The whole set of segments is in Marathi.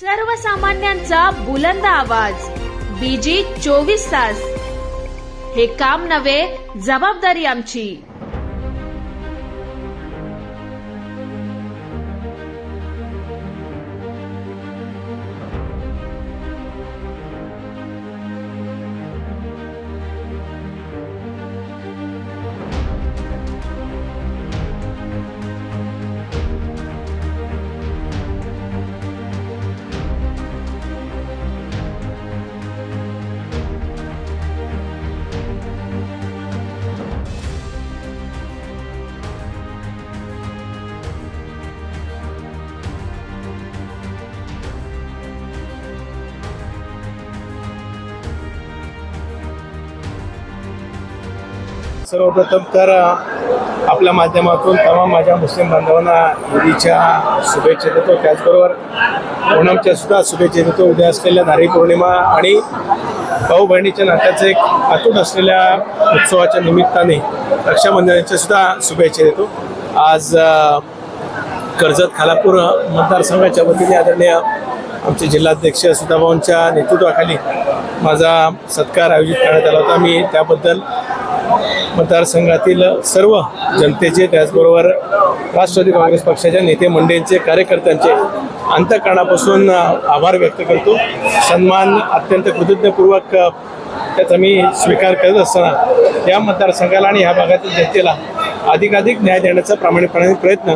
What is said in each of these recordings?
सर्वसामान्यांचा बुलंद आवाज बीजी 24 तास. हे काम नव्हे, जबाबदारी आमची. सर्वप्रथम तर आपल्या माध्यमातून तमाम माझ्या मुस्लिम बांधवांना ईदच्या शुभेच्छा देतो. त्याचबरोबर ओणमच्या सुद्धा शुभेच्छा देतो. उद्या असलेल्या नारळी पौर्णिमा आणि भाऊ बहिणीच्या नात्याचं एक अतूट असलेल्या उत्सवाच्या निमित्ताने रक्षाबंधनाच्या सुद्धा शुभेच्छा देतो. आज कर्जत खालापूर मतदारसंघाच्या वतीने आदरणीय आमचे जिल्हाध्यक्ष सुधाभाऊंच्या नेतृत्वाखाली माझा सत्कार आयोजित करण्यात आला होता. मी त्याबद्दल मतदारसंघातील सर्व जनतेचे, त्याचबरोबर राष्ट्रवादी काँग्रेस पक्षाच्या नेते मंडळींचे, कार्यकर्त्यांचे अंतःकरणापासून आभार व्यक्त करतो. सन्मान अत्यंत कृतज्ञपूर्वक त्याचा मी स्वीकार करत असताना या मतदारसंघाला आणि ह्या भागातील जनतेला अधिकाधिक न्याय देण्याचा प्रामाणिकपणाने प्रयत्न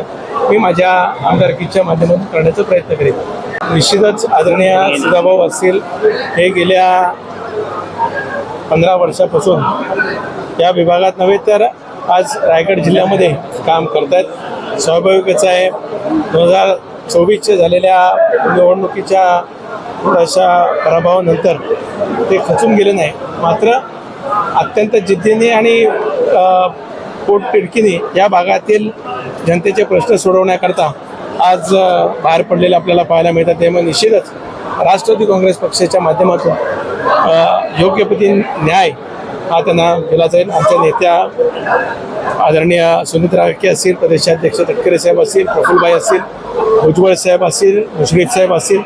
मी माझ्या आमदारकीच्या माध्यमातून करण्याचा प्रयत्न करेन. निश्चितच आदरणीय सुधाभाऊ असतील, हे गेल्या 15 वर्षापासून या विभागात नव्हे तर आज रायगड जिल्ह्यामध्ये काम करत आहेत. स्वाभाविकच आहे, 2024च्या झालेल्या निवडणुकीच्या थोड्याशा पराभवानंतर ते खचून गेले नाही, मात्र अत्यंत जिद्दीने आणि पोटतिडकीने या भागातील जनतेचे प्रश्न सोडवण्याकरता आज बाहेर पडलेले आपल्याला पाहायला मिळतात. त्यामुळे निश्चितच राष्ट्रवादी काँग्रेस पक्षाच्या माध्यमातून योग्यपती न्याय हा त्यांना दिला जाईल. आमच्या नेत्या आदरणीय सुनीत्रा काके असतील, प्रदेशाध्यक्ष तटकरे साहेब असतील, प्रफुल्लभाई असतील, भुजबळ साहेब असतील, मुश्रीफ साहेब असतील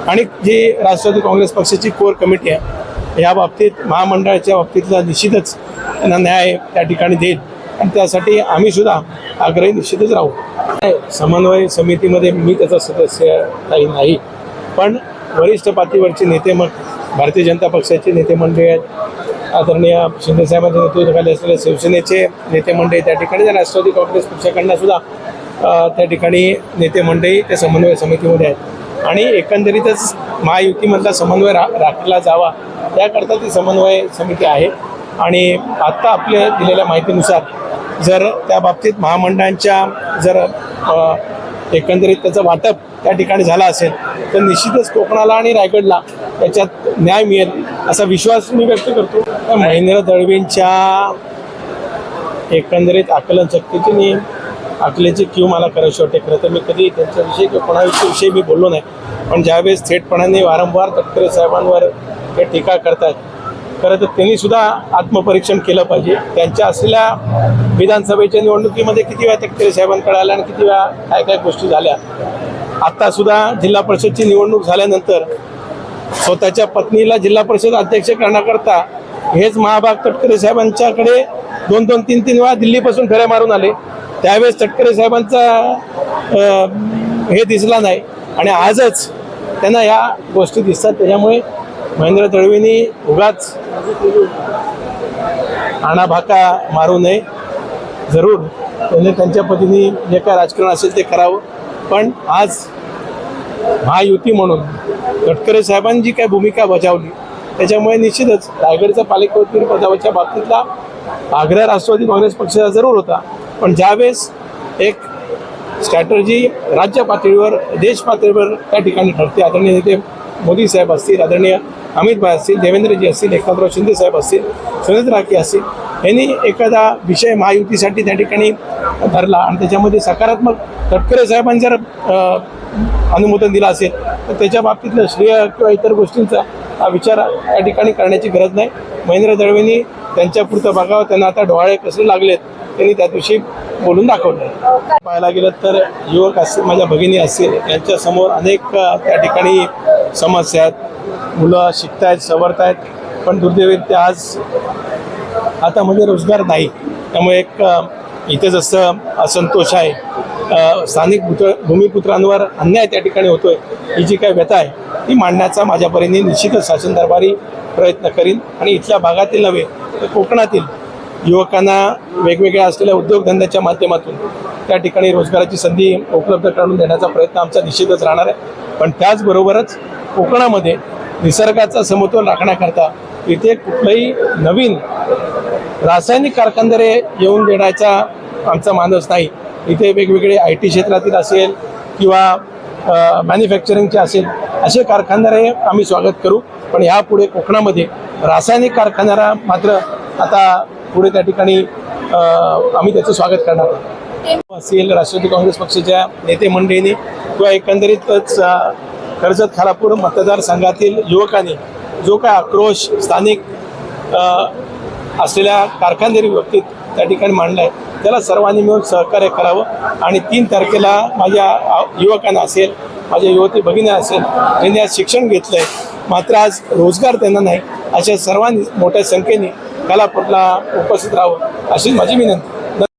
आणि जी राष्ट्रवादी काँग्रेस पक्षाची कोर कमिटी आहे, या बाबतीत महामंडळाच्या बाबतीतला निश्चितच त्यांना न्याय त्या ठिकाणी देईल आणि त्यासाठी आम्ही सुद्धा आग्रही निश्चितच राहू. समन्वय समितीमध्ये मी त्याचा सदस्य काही नाही, पण वरिष्ठ पातळीवरचे नेते, मग भारतीय जनता पक्षाचे नेते मंडळी आहेत, आदरणीय शिंदेसाहेबांच्या नेतृत्वाखाली असलेले शिवसेनेचे नेते मंडळी त्या ठिकाणी, राष्ट्रवादी काँग्रेस पक्षाकडनं सुद्धा त्या ठिकाणी नेते मंडळी ते समन्वय समितीमध्ये आहेत आणि एकंदरीतच महायुतीमधला समन्वय राखला जावा त्याकरता ती समन्वय समिती आहे. आणि आत्ता आपल्या दिलेल्या माहितीनुसार जर त्या बाबतीत महामंडळांच्या जर एकंदरीत त्याचं वाटप त्या ठिकाणी झालं असेल तर निश्चितच कोकणाला आणि रायगडला त्याच्यात न्याय मिळेल असा विश्वास मी व्यक्त करतो. महेंद्र दळवींच्या एकंदरीत आकलन शक्तीची आणि आकलेची क्यू मला करायची वाटते. खरं तर मी कधी त्यांच्याविषयी किंवा कोणाविषयी मी बोललो नाही, पण ज्यावेळेस थेटपणाने वारंवार तटकरे साहेबांवर ते टीका करतात, खरं तर त्यांनी सुद्धा आत्मपरीक्षण केलं पाहिजे. त्यांच्या असलेल्या विधानसभेच्या निवडणुकीमध्ये किती वेळा तटकरे साहेबांकडे आल्या आणि किती वेळा काय काय गोष्टी झाल्या. आत्तासुद्धा जिल्हा परिषदची निवडणूक झाल्यानंतर स्वतःच्या पत्नीला जिल्हा परिषद अध्यक्ष करण्याकरता हेच महाभाग तटकरे साहेबांच्याकडे 2-2, 3-3 वेळा दिल्लीपासून फेऱ्या मारून आले. त्यावेळेस तटकरे साहेबांचा हे दिसला नाही आणि आजच त्यांना या गोष्टी दिसतात. त्याच्यामुळे महेंद्र दळवींनी उगाच आणाभाका मारू नये. जरूर त्यांनी त्यांच्या पद्धतीने जे काय राजकारण असेल ते करावं, पण आज महायुती म्हणून तटकरे साहेबांनी जी काय भूमिका बजावली त्याच्यामुळे निश्चितच रायगडचा पालिका पदाच्या बाबतीतला आग्रह राष्ट्रवादी काँग्रेस पक्षाचा जरूर होता, पण ज्यावेळेस एक स्ट्रॅटर्जी राज्य पातळीवर, देश पातळीवर त्या ठिकाणी ठरते, आदरणीय नेते मोदी साहेब असतील, आदरणीय अमित भाई असतील, देवेंद्रजी असतील, एकनाथराव शिंदे साहेब असतील, सुनीत्रा काके असतील, यांनी एखादा विषय महायुतीसाठी त्या ठिकाणी धरला आणि त्याच्यामध्ये सकारात्मक तटकरे साहेबांनी जर अनुमोदन दिलं असेल तर त्याच्या बाबतीतलं श्रेय किंवा इतर गोष्टींचा विचार त्या ठिकाणी करण्याची गरज नाही. महेंद्र दळवींनी त्यांच्यापुरतं बघावं. त्यांना आता डोहाळे कसले लागलेत त्यांनी त्या दिवशी बोलून दाखवलं. पाहायला गेलं तर युवक असतील, माझ्या भगिनी असतील, यांच्यासमोर अनेक त्या ठिकाणी समस्या आहेत. मुलं शिकतायत, सवरतायत, पण दुर्दैवाने आज हातामध्ये रोजगार नाही. त्यामुळे एक इथे जसं असंतोष आहे, स्थानिक भूमिपुत्रांवर अन्याय त्या ठिकाणी होतोय, ही जी काही व्यथा आहे ती मांडण्याचा माझ्या परीने निश्चितच शासन दरबारी प्रयत्न करीन. आणि इथल्या भागातील नव्हे तर कोकणातील युवकांना वेगवेगळ्या असलेल्या उद्योगधंद्याच्या माध्यमातून त्या ठिकाणी रोजगाराची संधी उपलब्ध करून देण्याचा प्रयत्न आमचा निश्चितच राहणार आहे. पण त्याचबरोबरच कोकणामध्ये निसर्गाचा समतोल राखण्याकरता इथे कुठलंही नवीन रासायनिक कारखानदारे येऊन देण्याचा आमचा मानस नाही. इथे वेगवेगळे IT क्षेत्रातील असेल किंवा मॅन्युफॅक्चरिंगचे असेल असे कारखानदारे आम्ही स्वागत करू. पण यापुढे कोकणामध्ये रासायनिक कारखानदारा मात्र आता पुढे त्या ठिकाणी आम्ही त्याचं स्वागत करणार असेल. राष्ट्रवादी काँग्रेस पक्षाच्या नेते मंडळींनी किंवा एकंदरीतच कर्जत खालापूर मतदारसंघातील युवकांनी जो काय आक्रोश स्थानिक असलेल्या कारखानदारी बाबतीत त्या ठिकाणी मांडला आहे, त्याला सर्वांनी मिळून सहकार्य करावं. आणि 3 तारखेला माझ्या युवकांना असेल, माझ्या युवती भगिनी असेल, ज्यांनी आज शिक्षण घेतलं आहे मात्र आज रोजगार त्यांना नाही, अशा सर्वांनी मोठ्या संख्येने खालापूरला उपस्थित राहावं अशी माझी विनंती.